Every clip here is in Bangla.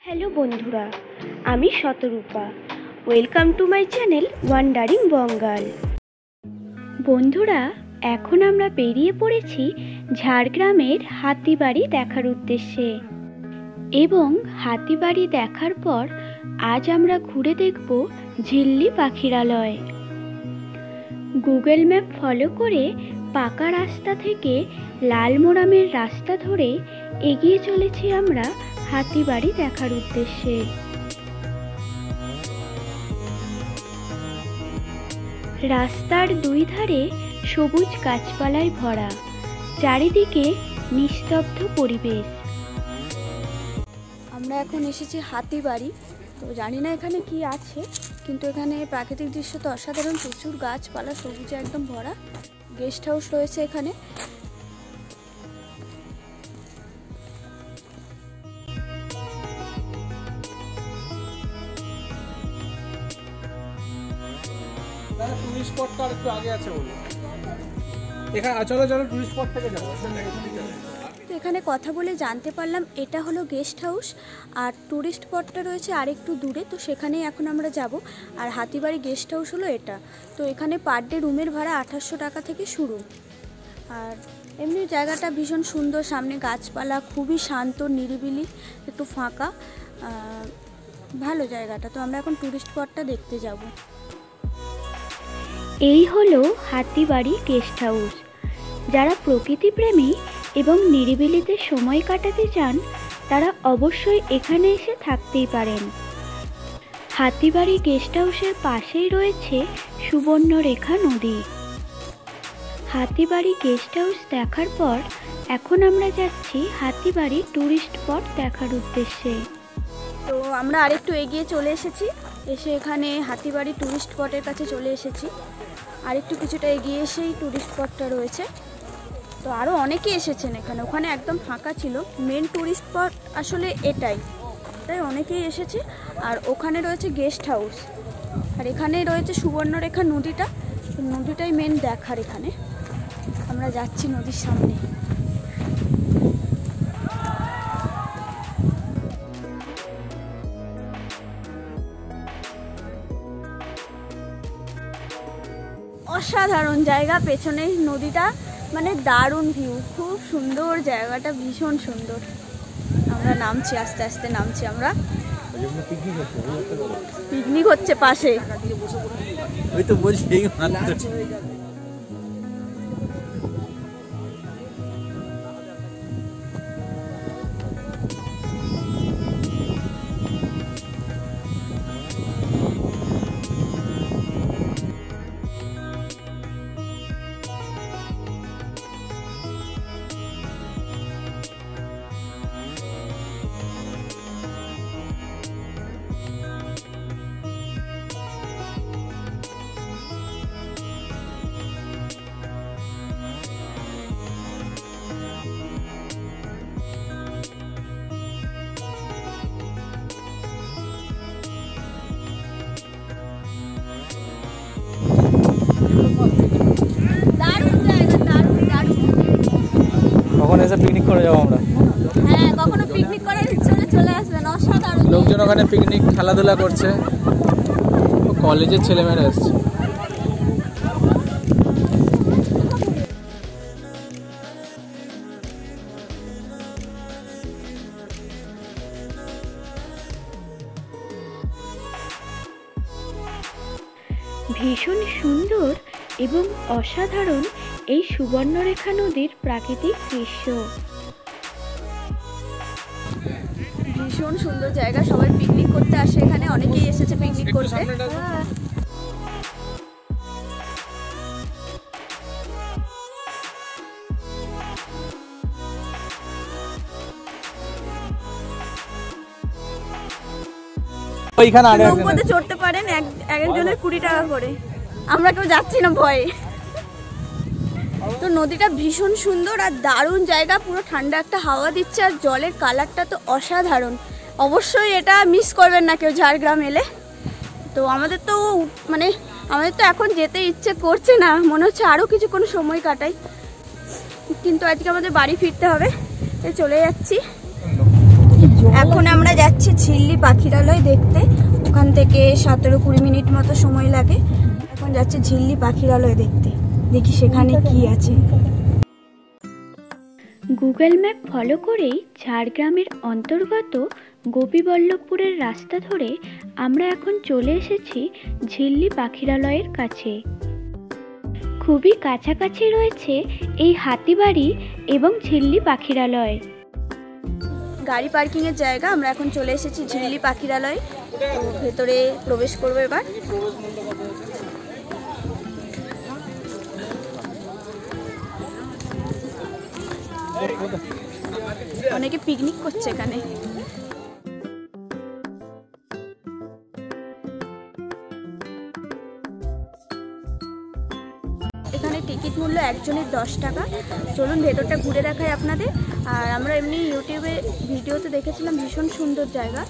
হ্যালো বন্ধুরা, আমি Shatarupa. Welcome to my channel wandering Bangal. বন্ধুরা, এখন আমরা বেরিয়ে পড়েছি ঝাড়গ্রামের হাতিবাড়ি দেখার উদ্দেশ্যে। এবং হাতিবাড়ি দেখার পর আজ আমরা ঘুরে দেখব ঝিল্লি পাখিরালয়। গুগল ম্যাপ ফলো করে পাকা রাস্তা থেকে লালমোড়ামের রাস্তা ধরে এগিয়ে চলেছি আমরা হাতিবাড়ি দেখার উদ্দেশ্যে। রাস্তার দুই ধারে সবুজ গাছপালায় ভরা, চারিদিকে নিস্তব্ধ পরিবেশ। আমরা এখন এসেছি হাতিবাড়ি। তো জানি না এখানে কি আছে, কিন্তু এখানে প্রাকৃতিক দৃশ্য তো অসাধারণ, প্রচুর গাছপালা সবুজে একদম ভরা। গেস্ট হাউস রয়েছে এখানে। টুরিস্ট স্পটটা একটু আগে আছে বলো, এখানে চলো চলো টুরিস্ট স্পট থেকে যাবো। তো এখানে কথা বলে জানতে পারলাম এটা হলো গেস্ট হাউস, আর টুরিস্ট স্পটটা রয়েছে আর একটু দূরে, তো সেখানেই এখন আমরা যাব। আর হাতিবাড়ি গেস্ট হাউস হলো এটা। তো এখানে পার ডে রুমের ভাড়া 2800 টাকা থেকে শুরু। আর এমনি জায়গাটা ভীষণ সুন্দর, সামনে গাছপালা, খুবই শান্ত নিরিবিলি, একটু ফাঁকা, ভালো জায়গাটা। তো আমরা এখন টুরিস্ট স্পটটা দেখতে যাব। এই হলো হাতিবাড়ি গেস্ট হাউস। যারা প্রকৃতিপ্রেমী এবং নিরিবিলিতে সময় কাটাতে চান তারা অবশ্যই এখানে এসে থাকতেই পারেন। হাতিবাড়ি গেস্ট হাউসের পাশেই রয়েছে সুবর্ণরেখা নদী। হাতিবাড়ি গেস্ট হাউস দেখার পর এখন আমরা যাচ্ছি হাতিবাড়ি টুরিস্ট স্পট দেখার উদ্দেশ্যে। তো আমরা আরেকটু এগিয়ে চলে এসেছি, এসে এখানে হাতিবাড়ি টুরিস্ট স্পটের কাছে চলে এসেছি। আরেকটু কিছুটা এগিয়ে এসেই টুরিস্ট স্পটটা রয়েছে। তো আরও অনেকে এসেছেন এখানে, ওখানে একদম ফাঁকা ছিল। মেন টুরিস্ট স্পট আসলে এটাই, তাই অনেকেই এসেছে। আর ওখানে রয়েছে গেস্ট হাউস, আর এখানে রয়েছে সুবর্ণরেখা নদীটা। নদীটাই মেন দেখার। এখানে আমরা যাচ্ছি নদীর সামনে। অসাধারণ জায়গা, পেছনে নদীটা, মানে দারুণ ভিউ, খুব সুন্দর জায়গাটা, ভীষণ সুন্দর। আমরা নামছি, আস্তে আস্তে নামছি। আমরা পিকনিক হচ্ছে পাশে। ওই তো বলছি কখন এসে পিকনিক করে যাবো আমরা। হ্যাঁ, কখনো পিকনিক করার ইচ্ছে হলে চলে আসবেন। অসাধারণ লোকজন ওখানে পিকনিক খেলাধুলা করছে, কলেজের ছেলেমেয়েরা এসছে। ভীষণ সুন্দর এবং অসাধারণ এই সুবর্ণরেখা নদীর প্রাকৃতিক দৃশ্য। ভীষণ সুন্দর জায়গা, সবাই পিকনিক করতে আসে এখানে, অনেকেই এসেছে পিকনিক করতে। নৌকোতে চড়তে পারেন, একজনের 20 টাকা করে। আমরা কেউ যাচ্ছি না ভয়ে। তো নদীটা ভীষণ সুন্দর আর দারুণ জায়গা, পুরো ঠান্ডা একটা হাওয়া দিচ্ছে, আর জলের কালারটা তো অসাধারণ। অবশ্যই এটা মিস করবেন না কেউ ঝাড়গ্রাম এলে। তো আমাদের তো এখন যেতে ইচ্ছে করছে না, মনে হচ্ছে আরও কিছুক্ষণ সময় কাটাই, কিন্তু আজকে আমাদের বাড়ি ফিরতে হবে, চলে যাচ্ছি। এখন আমরা যাচ্ছি ঝিল্লি পাখিরালয় দেখতে। ওখান থেকে 17-20 মিনিট মতো সময় লাগে। এখন যাচ্ছি ঝিল্লি পাখিরালয় দেখতে, দেখি সেখানে কি আছে। গুগল ম্যাপ ফলো করেই ঝাড়গ্রামের অন্তর্গত গোপীবল্লভপুরের রাস্তা ধরে আমরা এখন চলে এসেছি ঝিল্লি পাখিরালয়ের কাছে। খুবই কাছাকাছি রয়েছে এই হাতিবাড়ি এবং ঝিল্লি পাখিরালয়। গাড়ি পার্কিং এর জায়গা। আমরা এখন চলে এসেছি ঝিল্লি পাখিরালয়, ভেতরে প্রবেশ করবো এবার। অনেকে পিকনিক করছে এখানে। এখানে টিকিট মূল্য একজনের 10 টাকা। চলুন ভেতরটা ঘুরে দেখাই আপনাদের। আর আমরা এমনি ইউটিউবে ভিডিওতে দেখেছিলাম, ভীষণ সুন্দর জায়গা।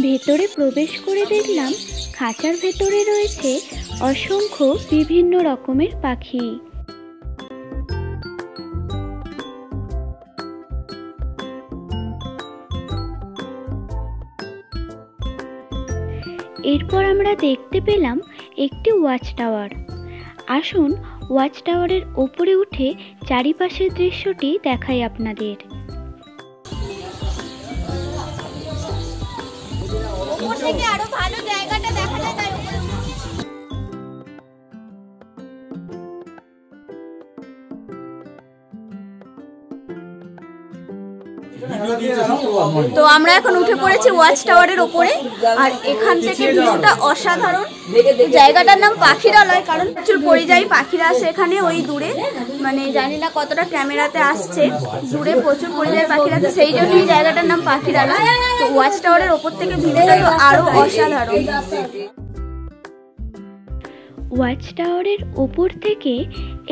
ভেতরে প্রবেশ করে দেখলাম খাঁচার ভেতরে রয়েছে অসংখ্য বিভিন্ন রকমের পাখি। এরপর আমরা দেখতে পেলাম একটি ওয়াচ টাওয়ার। আসুন ওয়াচ টাওয়ারের ওপরে উঠে চারিপাশের দৃশ্যটি দেখাই আপনাদের। আরো ভালো জায়গাটা দেখা যায় তাই উপরে। তো আমরা এখন উঠে পড়েছি ওয়াচ টাওয়ারের ওপরে। আর এখান থেকে ভিউটা অসাধারণ। জায়গাটার নাম পাখিরালয়, কারণ প্রচুর পরিযায়ী পাখিরা আসে এখানে। ওই দূরে, মানে জানি না কতটা ক্যামেরাতে আসছে, দূরে প্রচুর পরিযায়ী পাখিরা আছে, সেই জন্য এই জায়গাটার নাম পাখিরালয়। তো ওয়াচ টাওয়ারের ওপর থেকে ভিউটা তো আরো অসাধারণ। ওয়াচ টাওয়ারের ওপর থেকে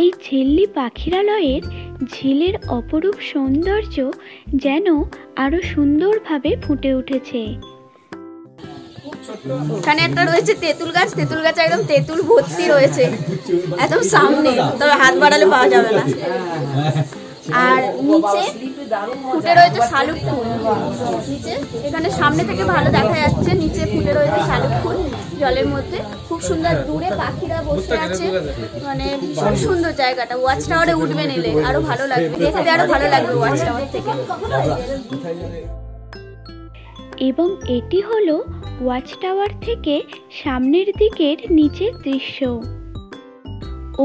এই ঝিল্লি পাখিরালয়ের ঝিলের অপরূপ সৌন্দর্য যেন আরো সুন্দরভাবে ফুটে উঠেছে। এখানে একটা রয়েছে তেঁতুল গাছ। তেঁতুল গাছে একদম তেঁতুল ভর্তি রয়েছে, একদম সামনে, তবে হাত বাড়ালে পাওয়া যাবে না। আর নিচে ফুটে রয়েছে শালুক ফুল। নিচে এখানে সামনে থেকে ভালো দেখা যাচ্ছে, নিচে ফুটে রয়েছে শালুক ফুল জলের মধ্যে। খুব সুন্দর, দূরে পাখিরা বসে আছে, মানে ভীষণ সুন্দর জায়গাটা। ওয়াচ টাওয়ারে উঠবেন, এলে আরো ভালো লাগবে, দেখতে আরো ভালো লাগবে ওয়াচ টাওয়ার থেকে। এবং এটি হলো ওয়াচ টাওয়ার থেকে সামনের দিকের নিচের দৃশ্য।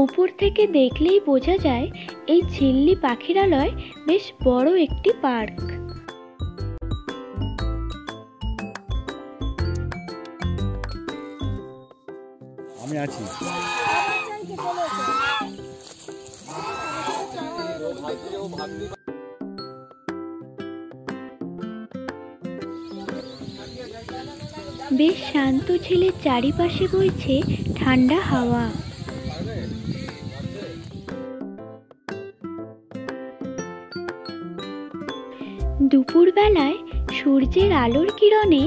উপর থেকে দেখলেই বোঝা যায় এই ঝিল্লি পাখিরালয় বেশ বড় একটি পার্ক। আমি আছি। বেশ শান্ত ঝিলের চারিপাশে বইছে ঠান্ডা হাওয়া। দুপুরবেলায় সূর্যের আলোর কিরণে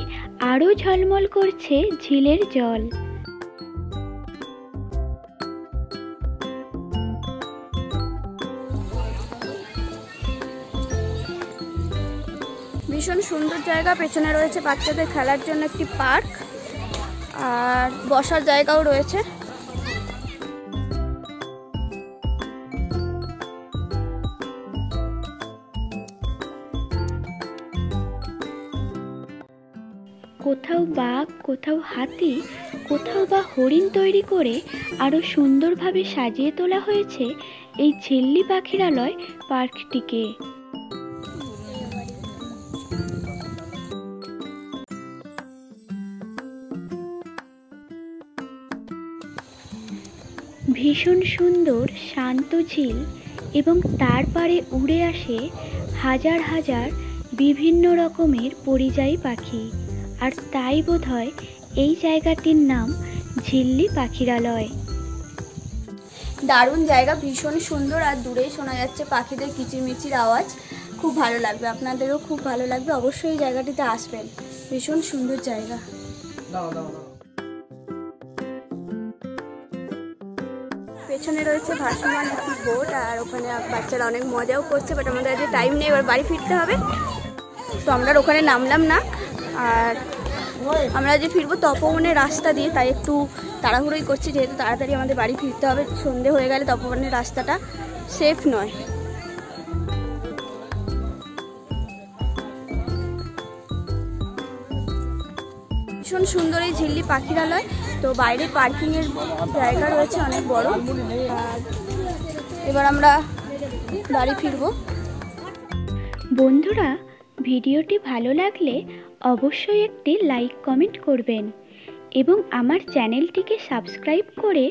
আরো ঝলমল করছে ঝিলের জল। ভীষণ সুন্দর জায়গা। পেছনে রয়েছে বাচ্চাদের খেলার জন্য একটি পার্ক, আর বসার জায়গাও রয়েছে। কোথাও বাঘ, কোথাও হাতি, কোথাও বা হরিণ তৈরি করে আরো সুন্দরভাবে সাজিয়ে তোলা হয়েছে এই ঝিল্লি পাখিরালয় পার্কটিকে। ভীষণ সুন্দর শান্ত ঝিল এবং তার পাড়ে উড়ে আসে হাজার হাজার বিভিন্ন রকমের পরিযায়ী পাখি, আর তাই বোধহয় এই জায়গাটির নাম ঝিল্লি পাখিরালয়। দারুণ জায়গা, ভীষণ সুন্দর, আর দূরেই শোনা যাচ্ছে পাখিদের কিচিরমিচির আওয়াজ। খুব ভালো লাগবে, আপনাদেরও খুব ভালো লাগবে, অবশ্যই এই জায়গাটিতে আসবেন, ভীষণ সুন্দর জায়গা। পেছনে রয়েছে ভাসমান একটি বোট, আর ওখানে বাচ্চারা অনেক মজাও করছে, বাট আমাদের আজকে টাইম নেই, এবার বাড়ি ফিরতে হবে, তো আমরা ওখানে নামলাম না। আর আমরা যে ফিরবো তপবনের রাস্তা দিয়ে, তাই একটু তাড়াহুড়োই করছি, যেহেতু তাড়াতাড়ি আমাদের বাড়ি ফিরতে হবে, সন্ধে হয়ে গেলে তপবনের রাস্তাটা সেফ নয়। ভীষণ সুন্দর এই ঝিল্লি পাখিরালয়, তো বাইরে পার্কিংয়ের জায়গা রয়েছে অনেক বড়। আর এবার আমরা বাড়ি ফিরবো। বন্ধুরা, ভিডিওটি ভালো লাগলে অবশ্যই একটি লাইক কমেন্ট করবেন এবং আমার চ্যানেলটিকে সাবস্ক্রাইব করে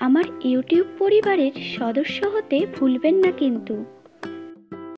আমার ইউটিউব পরিবারের সদস্য হতে ভুলবেন না কিন্তু।